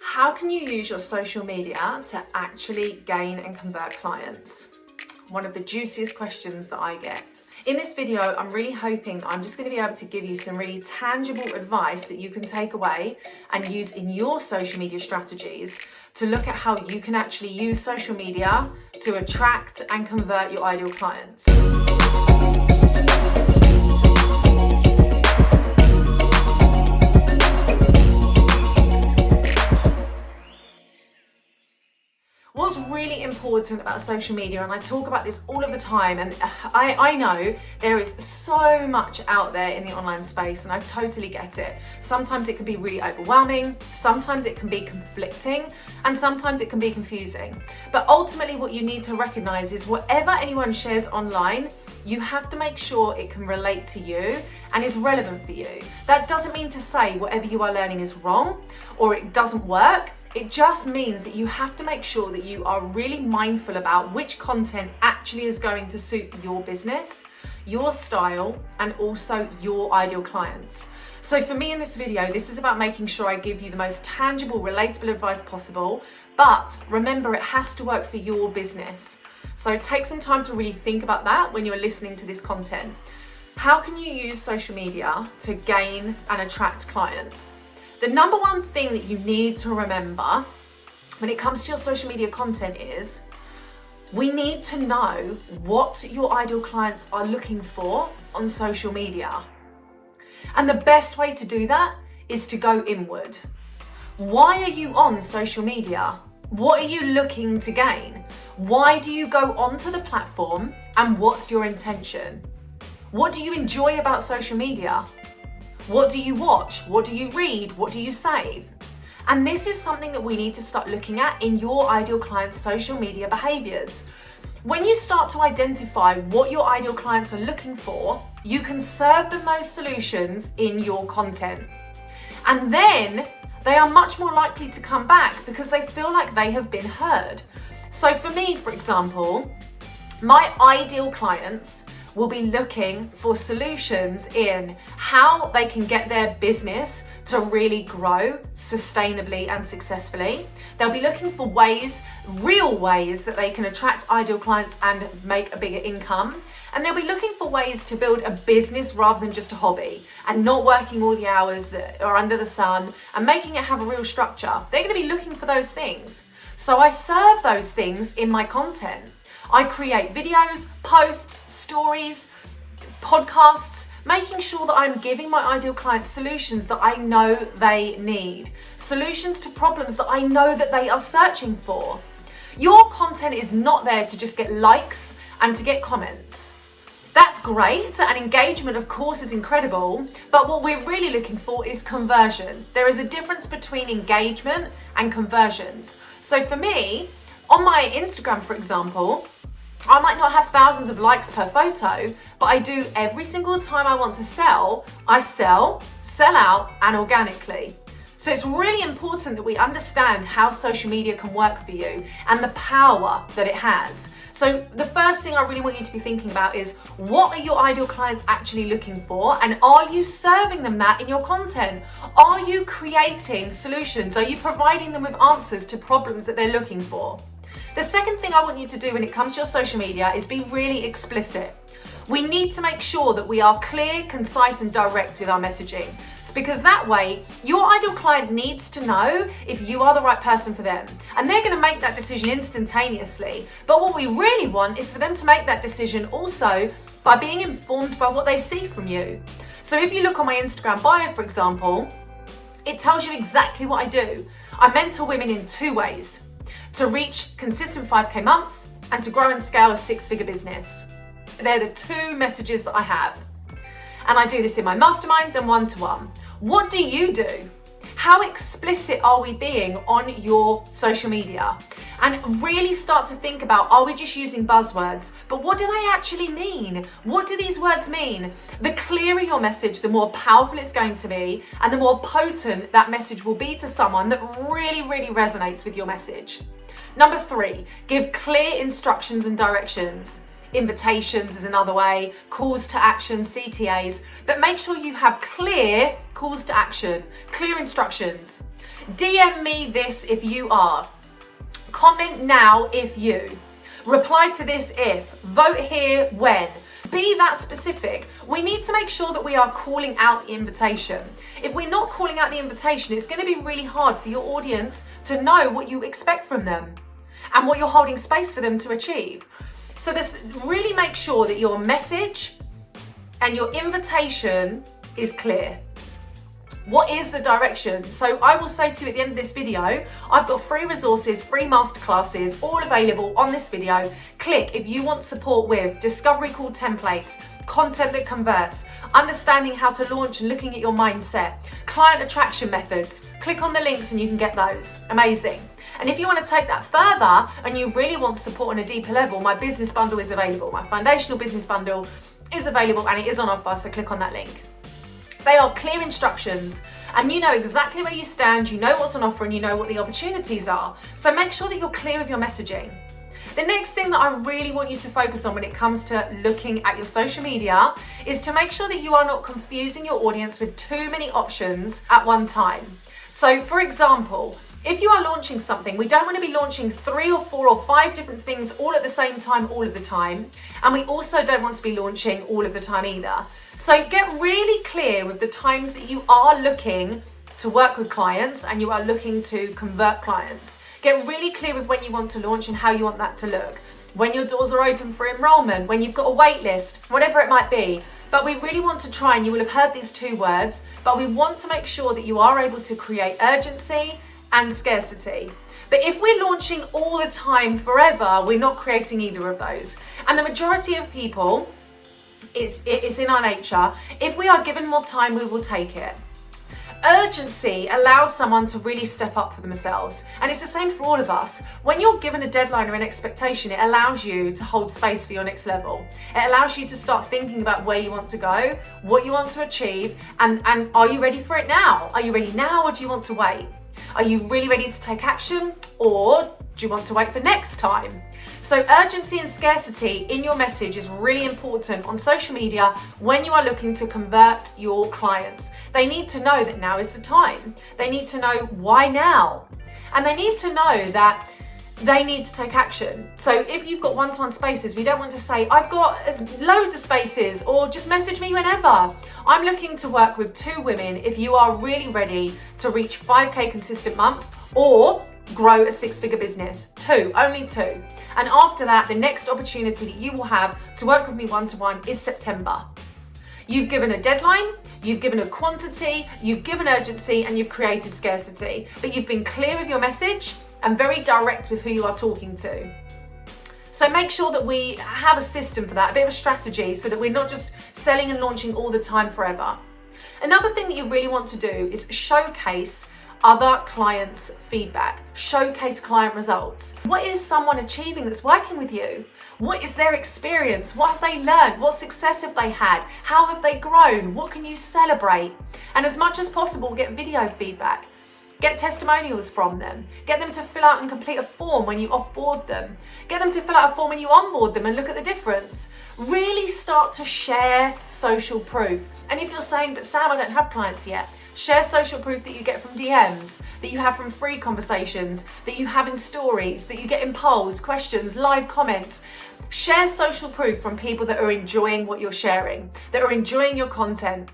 How can you use your social media to actually gain and convert clients? One of the juiciest questions that I get. In this video, I'm really hoping I'm just going to be able to give you some really tangible advice that you can take away and use in your social media strategies to look at how you can actually use social media to attract and convert your ideal clients. What's really important about social media, and I talk about this all of the time, and I know there is so much out there in the online space, and I totally get it. Sometimes it can be really overwhelming, sometimes it can be conflicting, and sometimes it can be confusing. But ultimately what you need to recognize is whatever anyone shares online, you have to make sure it can relate to you and is relevant for you. That doesn't mean to say whatever you are learning is wrong or it doesn't work. It just means that you have to make sure that you are really mindful about which content actually is going to suit your business, your style, and also your ideal clients. So for me in this video, this is about making sure I give you the most tangible, relatable advice possible, but remember it has to work for your business. So take some time to really think about that when you're listening to this content. How can you use social media to gain and attract clients? The number one thing that you need to remember when it comes to your social media content is we need to know what your ideal clients are looking for on social media. And the best way to do that is to go inward. Why are you on social media? What are you looking to gain? Why do you go onto the platform, and what's your intention? What do you enjoy about social media? What do you watch? What do you read? What do you save? And this is something that we need to start looking at in your ideal client's social media behaviors. When you start to identify what your ideal clients are looking for, you can serve them those solutions in your content. And then they are much more likely to come back because they feel like they have been heard. So for me, for example, my ideal clients will be looking for solutions in how they can get their business to really grow sustainably and successfully. They'll be looking for ways, real ways, that they can attract ideal clients and make a bigger income. And they'll be looking for ways to build a business rather than just a hobby and not working all the hours that are under the sun and making it have a real structure. They're going to be looking for those things. So I serve those things in my content. I create videos, posts, stories, podcasts, making sure that I'm giving my ideal clients solutions that I know they need, solutions to problems that I know that they are searching for. Your content is not there to just get likes and to get comments. That's great, and engagement of course is incredible, but what we're really looking for is conversion. There is a difference between engagement and conversions. So for me, on my Instagram, for example, I might not have thousands of likes per photo, but I do every single time I want to sell, I sell out, and organically. So it's really important that we understand how social media can work for you and the power that it has. So the first thing I really want you to be thinking about is, what are your ideal clients actually looking for? And are you serving them that in your content? Are you creating solutions? Are you providing them with answers to problems that they're looking for? The second thing I want you to do when it comes to your social media is be really explicit. We need to make sure that we are clear, concise, and direct with our messaging. It's because that way, your ideal client needs to know if you are the right person for them. And they're going to make that decision instantaneously. But what we really want is for them to make that decision also by being informed by what they see from you. So if you look on my Instagram bio, for example, it tells you exactly what I do. I mentor women in two ways: to reach consistent 5K months and to grow and scale a 6-figure business. They're the two messages that I have. And I do this in my masterminds and one-to-one. What do you do? How explicit are we being on your social media? And really start to think about, are we just using buzzwords? But what do they actually mean? What do these words mean? The clearer your message, the more powerful it's going to be, and the more potent that message will be to someone that really, really resonates with your message. Number 3, give clear instructions and directions. Invitations is another way, calls to action, CTAs, but make sure you have clear calls to action, clear instructions. DM me this if you are. Comment now if you. Reply to this if. Vote here when. Be that specific. We need to make sure that we are calling out the invitation. If we're not calling out the invitation, it's going to be really hard for your audience to know what you expect from them and what you're holding space for them to achieve. So this really make sure that your message and your invitation is clear. What is the direction? So I will say to you at the end of this video, I've got free resources, free masterclasses, all available on this video. Click if you want support with discovery call templates, content that converts, understanding how to launch and looking at your mindset, client attraction methods. Click on the links and you can get those. Amazing. And if you want to take that further and you really want support on a deeper level, my business bundle is available. My foundational business bundle is available and it is on offer, so click on that link. They are clear instructions and you know exactly where you stand, you know what's on offer and you know what the opportunities are. So make sure that you're clear with your messaging. The next thing that I really want you to focus on when it comes to looking at your social media is to make sure that you are not confusing your audience with too many options at one time. So for example, if you are launching something, we don't want to be launching 3 or 4 or 5 different things all at the same time, all of the time. And we also don't want to be launching all of the time either. So get really clear with the times that you are looking to work with clients and you are looking to convert clients. Get really clear with when you want to launch and how you want that to look. When your doors are open for enrollment, when you've got a wait list, whatever it might be. But we really want to try, and you will have heard these 2 words, but we want to make sure that you are able to create urgency and scarcity. But if we're launching all the time forever, we're not creating either of those. And the majority of people, it's in our nature. If we are given more time, we will take it. Urgency allows someone to really step up for themselves. And it's the same for all of us. When you're given a deadline or an expectation, it allows you to hold space for your next level. It allows you to start thinking about where you want to go, what you want to achieve, and are you ready for it now? Are you ready now or do you want to wait? Are you really ready to take action or do you want to wait for next time? So urgency and scarcity in your message is really important on social media when you are looking to convert your clients. They need to know that now is the time. They need to know why now. And they need to know that they need to take action. So if you've got one-to-one spaces, we don't want to say, I've got loads of spaces or just message me whenever. I'm looking to work with 2 women if you are really ready to reach 5K consistent months or grow a 6-figure business. 2, only 2. And after that, the next opportunity that you will have to work with me one-to-one is September. You've given a deadline, you've given a quantity, you've given urgency, and you've created scarcity. But you've been clear with your message and very direct with who you are talking to. So make sure that we have a system for that, a bit of a strategy, so that we're not just selling and launching all the time forever. Another thing that you really want to do is showcase other clients' feedback, showcase client results. What is someone achieving that's working with you? What is their experience? What have they learned? What success have they had? How have they grown? What can you celebrate? And as much as possible, get video feedback. Get testimonials from them. Get them to fill out and complete a form when you offboard them. Get them to fill out a form when you onboard them and look at the difference. Really start to share social proof. And if you're saying, but Sam, I don't have clients yet, share social proof that you get from DMs, that you have from free conversations, that you have in stories, that you get in polls, questions, live comments. Share social proof from people that are enjoying what you're sharing, that are enjoying your content.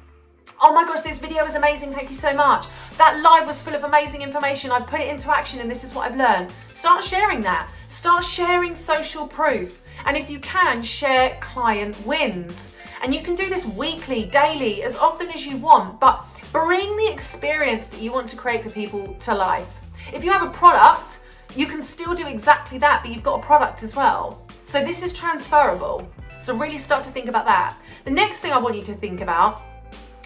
Oh my gosh, this video is amazing, thank you so much. That live was full of amazing information. I've put it into action and this is what I've learned. Start sharing that. Start sharing social proof. And if you can, share client wins. And you can do this weekly, daily, as often as you want, but bring the experience that you want to create for people to life. If you have a product, you can still do exactly that, but you've got a product as well. So this is transferable. So really start to think about that. The next thing I want you to think about,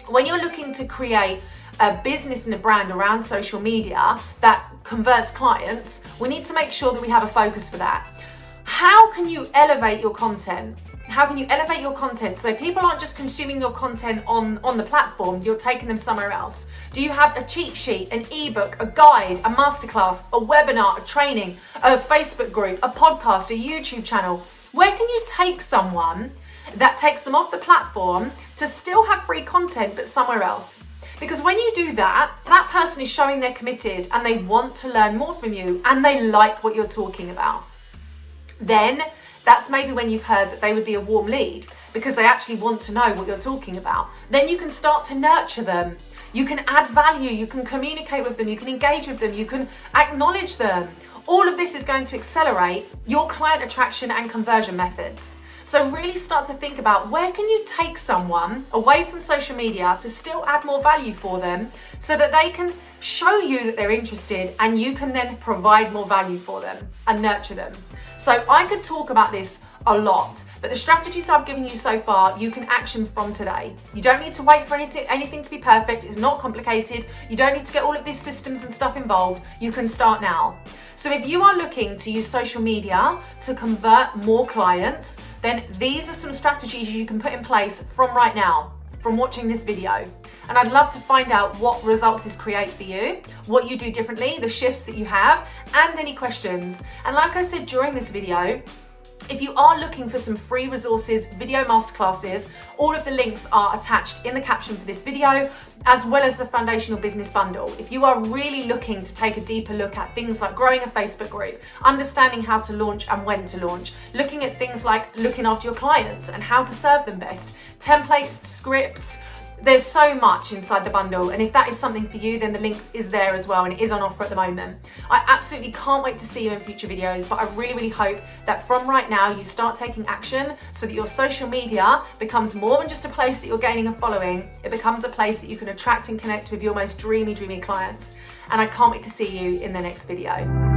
when you're looking to create a business and a brand around social media that converts clients, we need to make sure that we have a focus for that. How can you elevate your content? How can you elevate your content so people aren't just consuming your content on the platform, you're taking them somewhere else? Do you have a cheat sheet, an ebook, a guide, a masterclass, a webinar, a training, a Facebook group, a podcast, a YouTube channel? Where can you take someone that takes them off the platform to still have free content but somewhere else? Because when you do that, that person is showing they're committed and they want to learn more from you and they like what you're talking about. Then that's maybe when you've heard that they would be a warm lead because they actually want to know what you're talking about. Then you can start to nurture them. You can add value, you can communicate with them, you can engage with them, you can acknowledge them. All of this is going to accelerate your client attraction and conversion methods. So really start to think about where can you take someone away from social media to still add more value for them so that they can show you that they're interested and you can then provide more value for them and nurture them. So I could talk about this a lot, but the strategies I've given you so far, you can action from today. You don't need to wait for anything to be perfect. It's not complicated. You don't need to get all of these systems and stuff involved. You can start now. So if you are looking to use social media to convert more clients, then these are some strategies you can put in place from right now, from watching this video. And I'd love to find out what results this create for you, what you do differently, the shifts that you have, and any questions. And like I said during this video, if you are looking for some free resources, video masterclasses, all of the links are attached in the caption for this video, as well as the foundational business bundle. If you are really looking to take a deeper look at things like growing a Facebook group, understanding how to launch and when to launch, looking at things like looking after your clients and how to serve them best, templates, scripts, there's so much inside the bundle, and if that is something for you, then the link is there as well and it is on offer at the moment. I absolutely can't wait to see you in future videos, but I really hope that from right now you start taking action so that your social media becomes more than just a place that you're gaining a following. It becomes a place that you can attract and connect with your most dreamy clients. And I can't wait to see you in the next video.